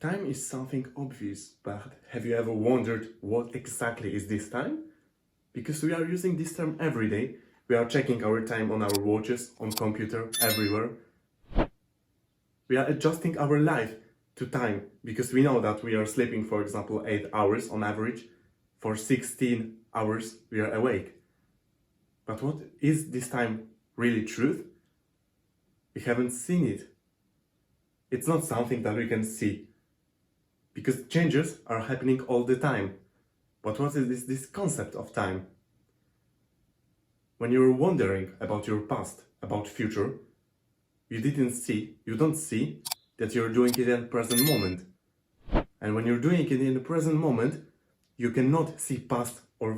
Time is something obvious, but have you ever wondered what exactly is this time? Because we are using this term every day. We are checking our time on our watches, on computer, everywhere. We are adjusting our life to time because we know that we are sleeping, for example, 8 hours on average. For 16 hours we are awake. But what is this time really truth? We haven't seen it. It's not something that we can see. Because changes are happening all the time. But what is this concept of time? When you're wondering about your past, about future, you don't see that you're doing it in the present moment. And when you're doing it in the present moment, you cannot see past or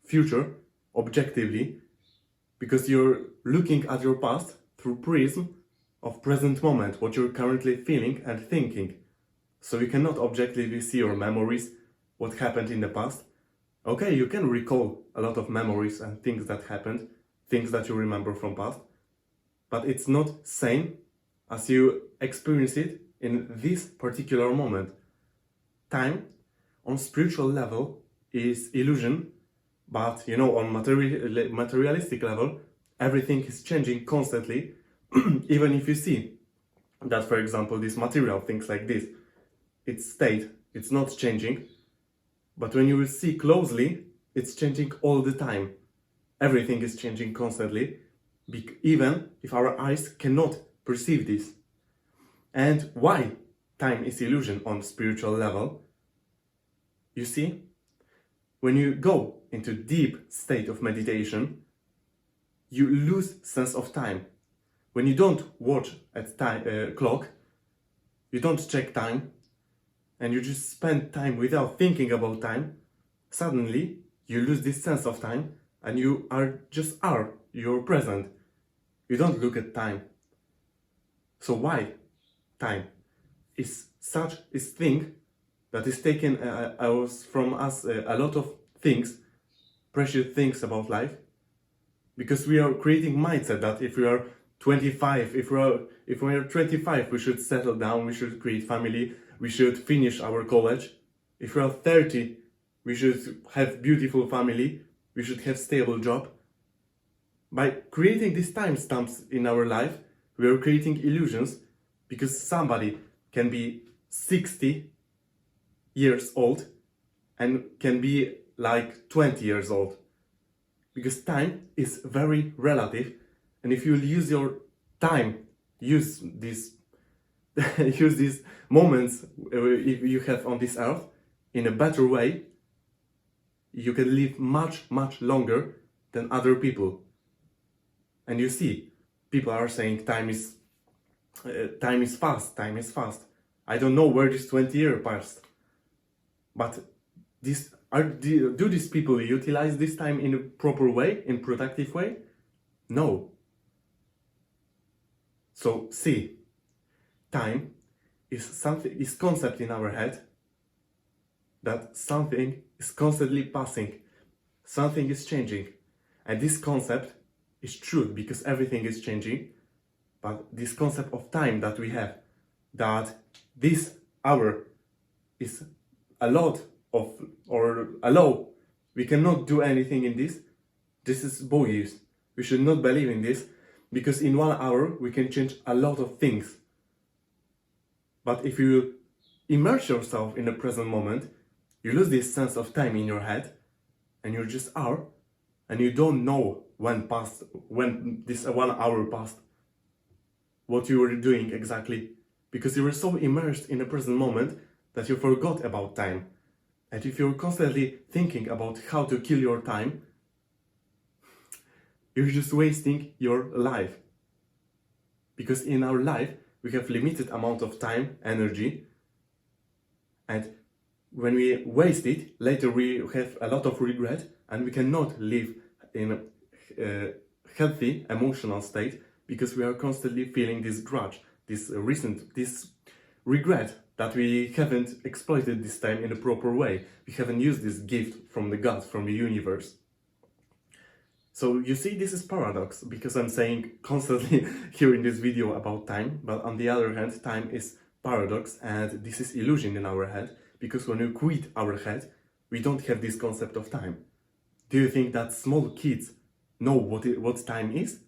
future objectively because you're looking at your past through prism of present moment, what you're currently feeling and thinking. So you cannot objectively see your memories, what happened in the past. Okay, you can recall a lot of memories and things that happened, things that you remember from past, but it's not same as you experience it in this particular moment. Time, on spiritual level, is illusion, but on materialistic level, everything is changing constantly, even if you see that, for example, these material things like this, its state, it's not changing, but when you will see closely, it's changing all the time. Everything is changing constantly, even if our eyes cannot perceive this. And why time is illusion on spiritual level? You see, when you go into deep state of meditation, you lose sense of time. When you don't watch at clock, you don't check time, and you just spend time without thinking about time, suddenly you lose this sense of time and you're present. You don't look at time. So why time is such a thing that is taken from us a lot of things, precious things about life, because we are creating mindset that if we are 25, if we are 25, we should settle down, we should create family, we should finish our college. If we are 30, we should have beautiful family, we should have stable job. By creating these timestamps in our life, we are creating illusions, because somebody can be 60 years old and can be like 20 years old. Because time is very relative, and if you use your time, use these moments you have on this earth in a better way, you can live much longer than other people. And you see, people are saying time is fast. I don't know where this 20 years passed, but do these people utilize this time in a proper way, in productive way? No. So see, time is concept in our head that something is constantly passing, something is changing, and this concept is true because everything is changing. But this concept of time that we have, that this hour is a lot of, or a low, we cannot do anything in this is bogus. We should not believe in this, because in 1 hour we can change a lot of things. But if you immerse yourself in the present moment, you lose this sense of time in your head, and you just are, and you don't know when this 1 hour passed, what you were doing exactly, because you were so immersed in the present moment that you forgot about time. And if you're constantly thinking about how to kill your time, you're just wasting your life. Because in our life, we have limited amount of time, energy, and when we waste it, later we have a lot of regret, and we cannot live in a healthy emotional state, because we are constantly feeling this grudge, this regret that we haven't exploited this time in a proper way. We haven't used this gift from the God, from the universe. So you see, this is paradox, because I'm saying constantly here in this video about time, but on the other hand, time is paradox and this is illusion in our head, because when we quit our head, we don't have this concept of time. Do you think that small kids know what time is?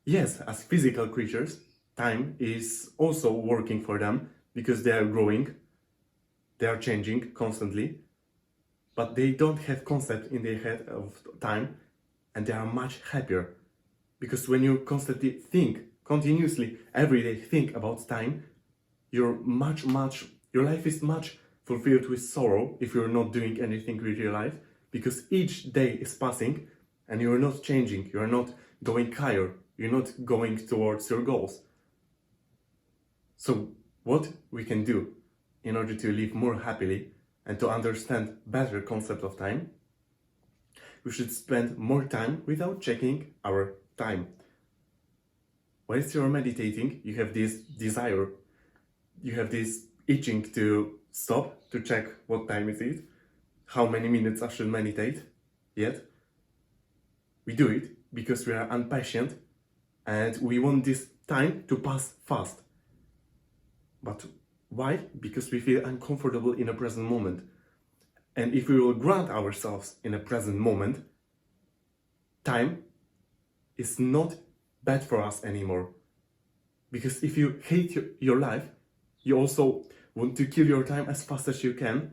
Yes, as physical creatures, time is also working for them because they are growing, they are changing constantly, but they don't have concept in their head of time, and they are much happier. Because when you constantly think, continuously, every day think about time, your life is much fulfilled with sorrow if you're not doing anything with your life, because each day is passing and you're not changing, you're not going higher, you're not going towards your goals. So what we can do in order to live more happily and to understand better concept of time, we should spend more time without checking our time. Whilst you're meditating, you have this desire, you have this itching to stop, to check what time is it, how many minutes I should meditate. Yet, we do it because we are impatient and we want this time to pass fast. But why? Because we feel uncomfortable in a present moment. And if we will grant ourselves in a present moment, time is not bad for us anymore. Because if you hate your life, you also want to kill your time as fast as you can.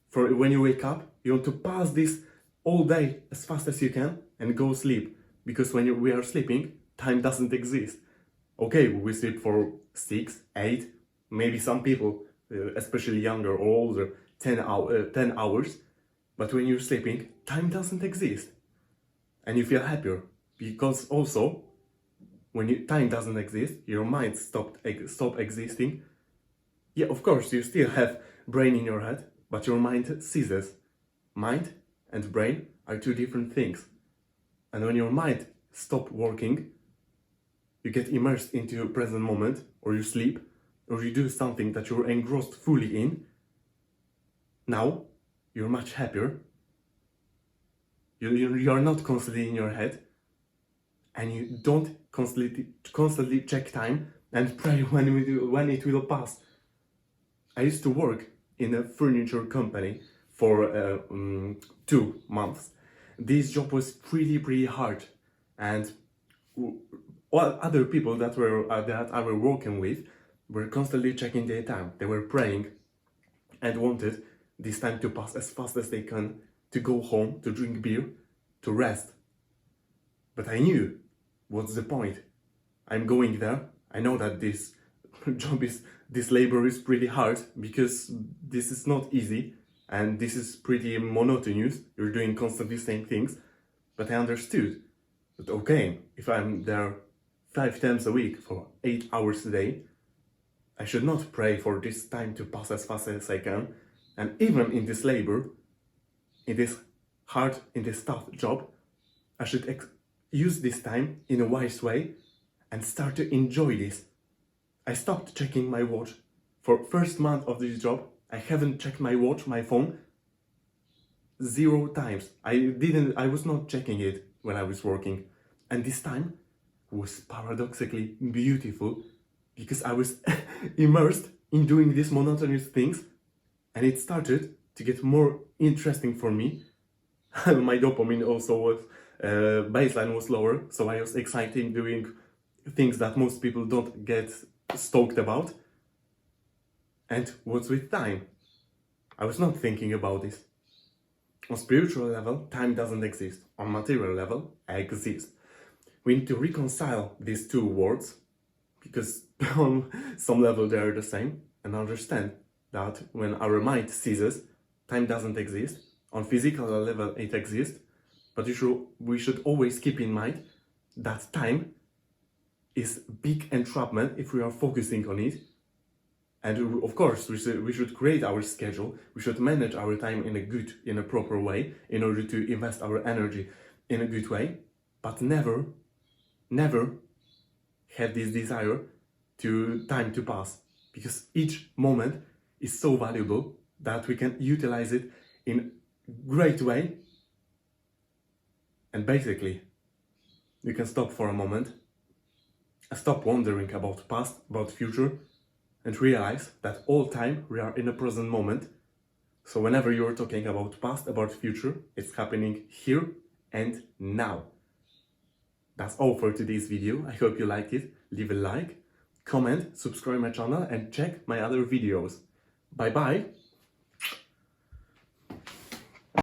For when you wake up, you want to pass this all day as fast as you can and go sleep. Because when we are sleeping, time doesn't exist. Okay, we sleep for 6, 8, maybe some people, especially younger or older, 10 hours. But when you're sleeping, time doesn't exist. And you feel happier. Because also, when time doesn't exist, your mind stop existing. Yeah, of course, you still have brain in your head, but your mind ceases. Mind and brain are two different things. And when your mind stops working, you get immersed into your present moment, or you sleep, or you do something that you're engrossed fully in. Now, you're much happier. You are not constantly in your head, and you don't constantly check time and pray when it will pass. I used to work in a furniture company for 2 months. This job was pretty hard, and all other people that I were working with were constantly checking their time. They were praying and wanted this time to pass as fast as they can, to go home, to drink beer, to rest. But I knew, what's the point? I'm going there. I know that this this labor is pretty hard, because this is not easy and this is pretty monotonous. You're doing constantly same things. But I understood that, okay, if I'm there 5 times a week for 8 hours a day, I should not pray for this time to pass as fast as I can. And even in this labor, in this tough job, I should use this time in a wise way and start to enjoy this. I stopped checking my watch. For first month of this job, I haven't checked my watch, my phone, 0 times. I was not checking it when I was working. And this time was paradoxically beautiful, because I was immersed in doing these monotonous things, and it started to get more interesting for me. My dopamine also was, baseline was lower, so I was excited doing things that most people don't get stoked about. And what's with time? I was not thinking about this. On spiritual level, time doesn't exist. On material level, I exist. We need to reconcile these two words, because on some level they are the same, and understand that when our mind ceases, time doesn't exist. On physical level it exists, but we should always keep in mind that time is big entrapment if we are focusing on it. And of course, we should create our schedule, we should manage our time in a proper way, in order to invest our energy in a good way, but never have this desire to time to pass, because each moment is so valuable that we can utilize it in great way. And basically, you can stop for a moment, stop wondering about past, about future, and realize that all time we are in a present moment. So whenever you're talking about past, about future, it's happening here and now. That's all for today's video. I hope you liked it. Leave a like, comment, subscribe my channel, and check my other videos. Bye bye!